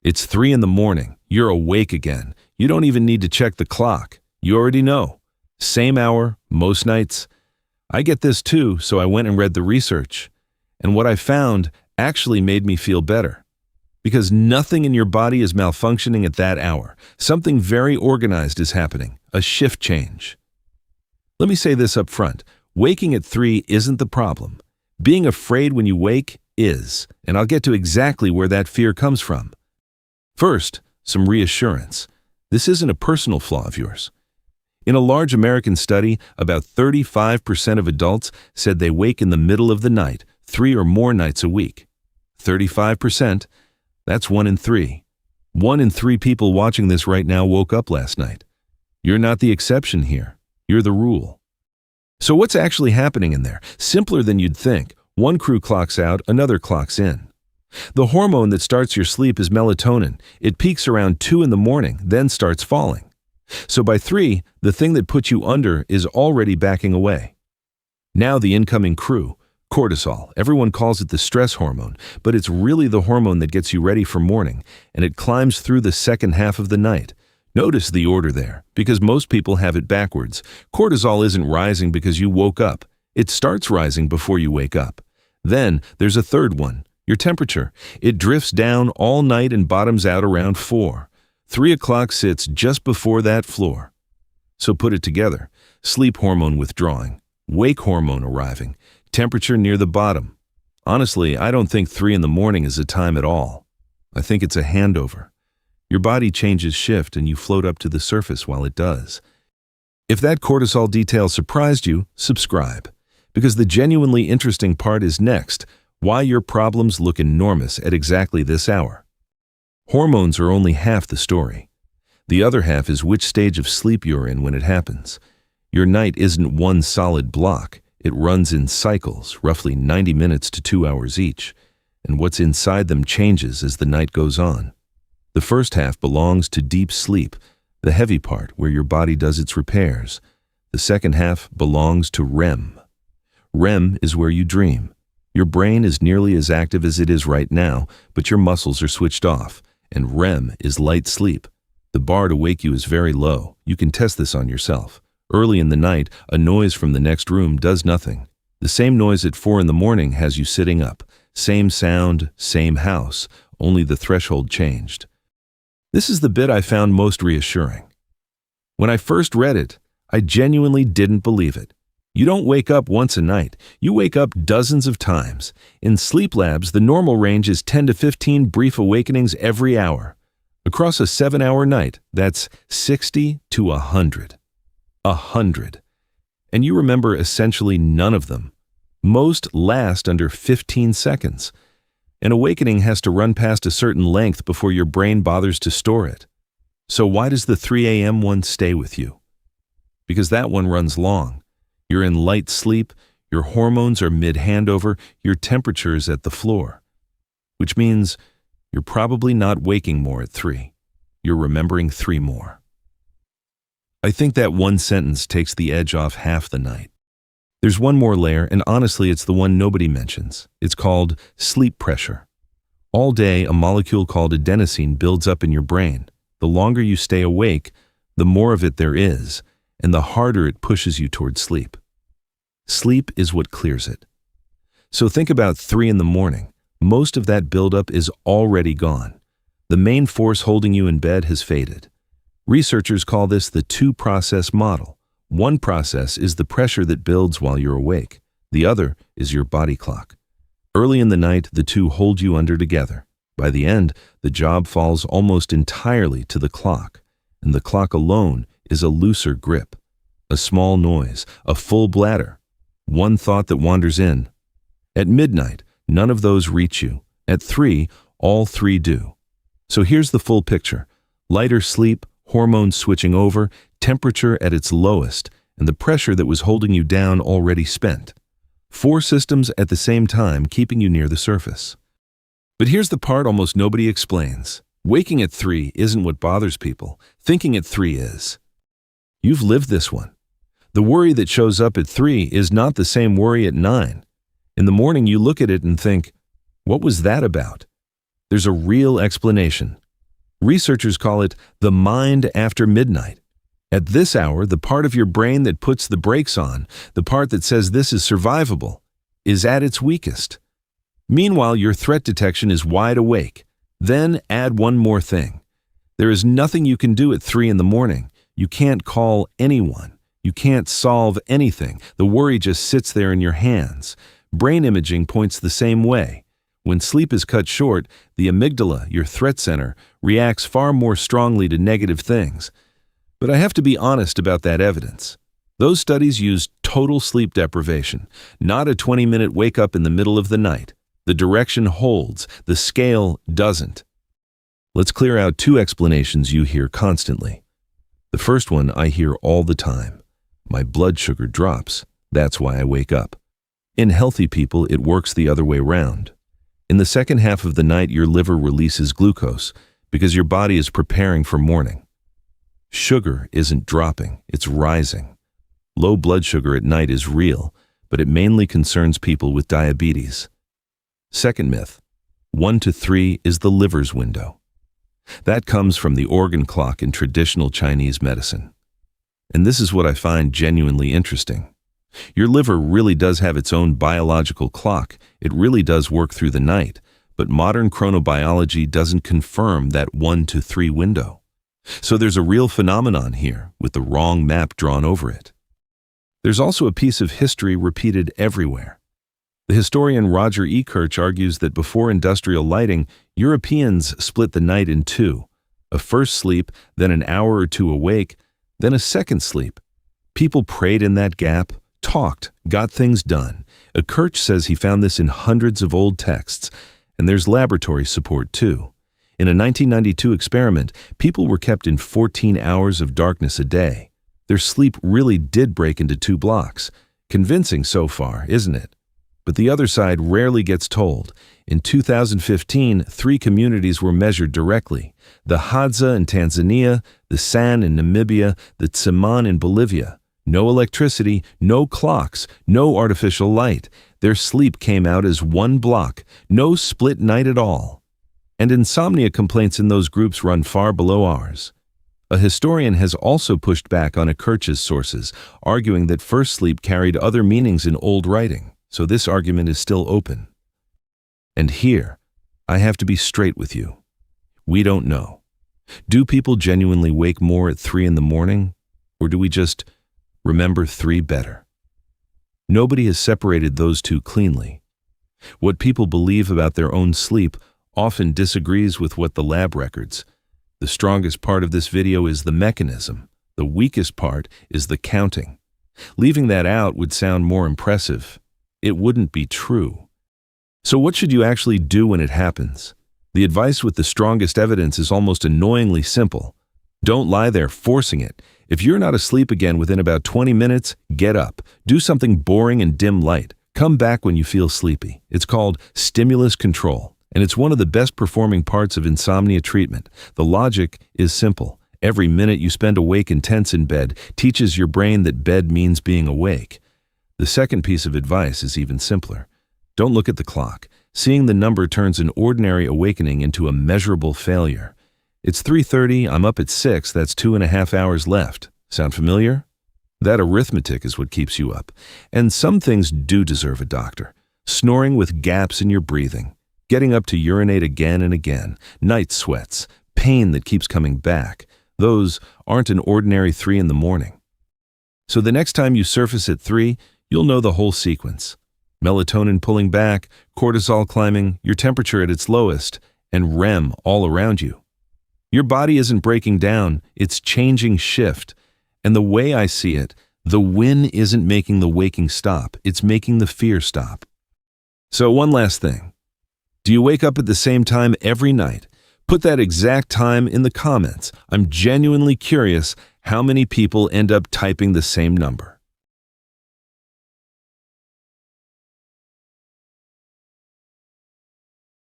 It's 3 in the morning. You're awake again. You don't even need to check the clock. You already know. Same hour, most nights. I get this too, so I went and read the research. And what I found actually made me feel better. Because nothing in your body is malfunctioning at that hour. Something very organized is happening, a shift change. Let me say this up front. Waking at 3 isn't the problem. Being afraid when you wake is, and I'll get to exactly where that fear comes from. First, some reassurance. This isn't a personal flaw of yours. In a large American study, about 35% of adults said they wake in the middle of the night, 3 or more nights a week. 35%, that's 1 in 3. 1 in 3 people watching this right now woke up last night. You're not the exception here. You're the rule. So what's actually happening in there? Simpler than you'd think. One crew clocks out, another clocks in. The hormone that starts your sleep is melatonin. It peaks around 2 in the morning, then starts falling. So by 3, the thing that puts you under is already backing away. Now the incoming crew, cortisol. Everyone calls it the stress hormone, but it's really the hormone that gets you ready for morning, and it climbs through the second half of the night. Notice the order there, because most people have it backwards. Cortisol isn't rising because you woke up. It starts rising before you wake up. Then there's a third one, your temperature. It drifts down all night and bottoms out around 4. 3 o'clock sits just before that floor. So put it together. Sleep hormone withdrawing, wake hormone arriving, temperature near the bottom. Honestly, I don't think 3 in the morning is a time at all. I think it's a handover. Your body changes shift and you float up to the surface while it does. If that cortisol detail surprised you, subscribe. Because the genuinely interesting part is next, why your problems look enormous at exactly this hour. Hormones are only half the story. The other half is which stage of sleep you're in when it happens. Your night isn't one solid block. It runs in cycles, roughly 90 minutes to 2 hours each, and what's inside them changes as the night goes on. The first half belongs to deep sleep, the heavy part where your body does its repairs. The second half belongs to REM. REM is where you dream. Your brain is nearly as active as it is right now, but your muscles are switched off, and REM is light sleep. The bar to wake you is very low. You can test this on yourself. Early in the night, a noise from the next room does nothing. The same noise at 4 in the morning has you sitting up. Same sound, same house, only the threshold changed. This is the bit I found most reassuring. When I first read it, I genuinely didn't believe it. You don't wake up once a night. You wake up dozens of times. In sleep labs, the normal range is 10 to 15 brief awakenings every hour. Across a 7-hour night, that's 60 to 100. 100. And you remember essentially none of them. Most last under 15 seconds. An awakening has to run past a certain length before your brain bothers to store it. So why does the 3 a.m. one stay with you? Because that one runs long. You're in light sleep, your hormones are mid-handover, your temperature is at the floor. Which means you're probably not waking more at 3. You're remembering 3 more. I think that one sentence takes the edge off half the night. There's one more layer, and honestly, it's the one nobody mentions. It's called sleep pressure. All day, a molecule called adenosine builds up in your brain. The longer you stay awake, the more of it there is, and the harder it pushes you toward sleep. Sleep is what clears it. So think about 3 in the morning. Most of that buildup is already gone. The main force holding you in bed has faded. Researchers call this the 2-process model. One process is the pressure that builds while you're awake. The other is your body clock. Early in the night, the two hold you under together. By the end, the job falls almost entirely to the clock, and the clock alone is a looser grip. A small noise, a full bladder, one thought that wanders in. At midnight, none of those reach you. At 3, all 3 do. So here's the full picture. Lighter sleep, hormones switching over, temperature at its lowest, and the pressure that was holding you down already spent. 4 systems at the same time keeping you near the surface. But here's the part almost nobody explains. Waking at 3 isn't what bothers people. Thinking at 3 is. You've lived this one. The worry that shows up at 3 is not the same worry at 9. In the morning you look at it and think, what was that about? There's a real explanation. Researchers call it the mind after midnight. At this hour, the part of your brain that puts the brakes on, the part that says this is survivable, is at its weakest. Meanwhile, your threat detection is wide awake. Then add one more thing. There is nothing you can do at 3 in the morning. You can't call anyone. You can't solve anything. The worry just sits there in your hands. Brain imaging points the same way. When sleep is cut short, the amygdala, your threat center, reacts far more strongly to negative things. But I have to be honest about that evidence. Those studies used total sleep deprivation, not a 20-minute wake-up in the middle of the night. The direction holds, the scale doesn't. Let's clear out 2 explanations you hear constantly. The first one I hear all the time. My blood sugar drops. That's why I wake up. In healthy people, it works the other way round. In the second half of the night, your liver releases glucose because your body is preparing for morning. Sugar isn't dropping, it's rising. Low blood sugar at night is real, but it mainly concerns people with diabetes. Second myth, 1 to 3 is the liver's window. That comes from the organ clock in traditional Chinese medicine. And this is what I find genuinely interesting. Your liver really does have its own biological clock. It really does work through the night, but modern chronobiology doesn't confirm that 1 to 3 window. So there's a real phenomenon here with the wrong map drawn over it. There's also a piece of history repeated everywhere. The historian Roger E. Kirch argues that before industrial lighting, Europeans split the night in 2. A first sleep, then an hour or 2 awake, then a second sleep. People prayed in that gap, talked, got things done. Kirch says he found this in hundreds of old texts, and there's laboratory support too. In a 1992 experiment, people were kept in 14 hours of darkness a day. Their sleep really did break into 2 blocks. Convincing so far, isn't it? But the other side rarely gets told. In 2015, 3 communities were measured directly. The Hadza in Tanzania, the San in Namibia, the Tsiman in Bolivia. No electricity, no clocks, no artificial light. Their sleep came out as 1 block, no split night at all. And insomnia complaints in those groups run far below ours. A historian has also pushed back on Kirch's sources, arguing that first sleep carried other meanings in old writing, so this argument is still open. And here, I have to be straight with you. We don't know. Do people genuinely wake more at 3 in the morning, or do we just remember 3 better? Nobody has separated those 2 cleanly. What people believe about their own sleep often disagrees with what the lab records. The strongest part of this video is the mechanism. The weakest part is the counting. Leaving that out would sound more impressive. It wouldn't be true. So what should you actually do when it happens? The advice with the strongest evidence is almost annoyingly simple. Don't lie there forcing it. If you're not asleep again within about 20 minutes, get up. Do something boring in dim light. Come back when you feel sleepy. It's called stimulus control. And it's one of the best performing parts of insomnia treatment. The logic is simple. Every minute you spend awake and tense in bed teaches your brain that bed means being awake. The second piece of advice is even simpler. Don't look at the clock. Seeing the number turns an ordinary awakening into a measurable failure. It's 3:30, I'm up at 6, that's 2.5 hours left. Sound familiar? That arithmetic is what keeps you up. And some things do deserve a doctor. Snoring with gaps in your breathing. Getting up to urinate again and again, night sweats, pain that keeps coming back. Those aren't an ordinary 3 in the morning. So the next time you surface at 3, you'll know the whole sequence. Melatonin pulling back, cortisol climbing, your temperature at its lowest, and REM all around you. Your body isn't breaking down, it's changing shift. And the way I see it, the win isn't making the waking stop, it's making the fear stop. So one last thing. Do you wake up at the same time every night? Put that exact time in the comments. I'm genuinely curious how many people end up typing the same number.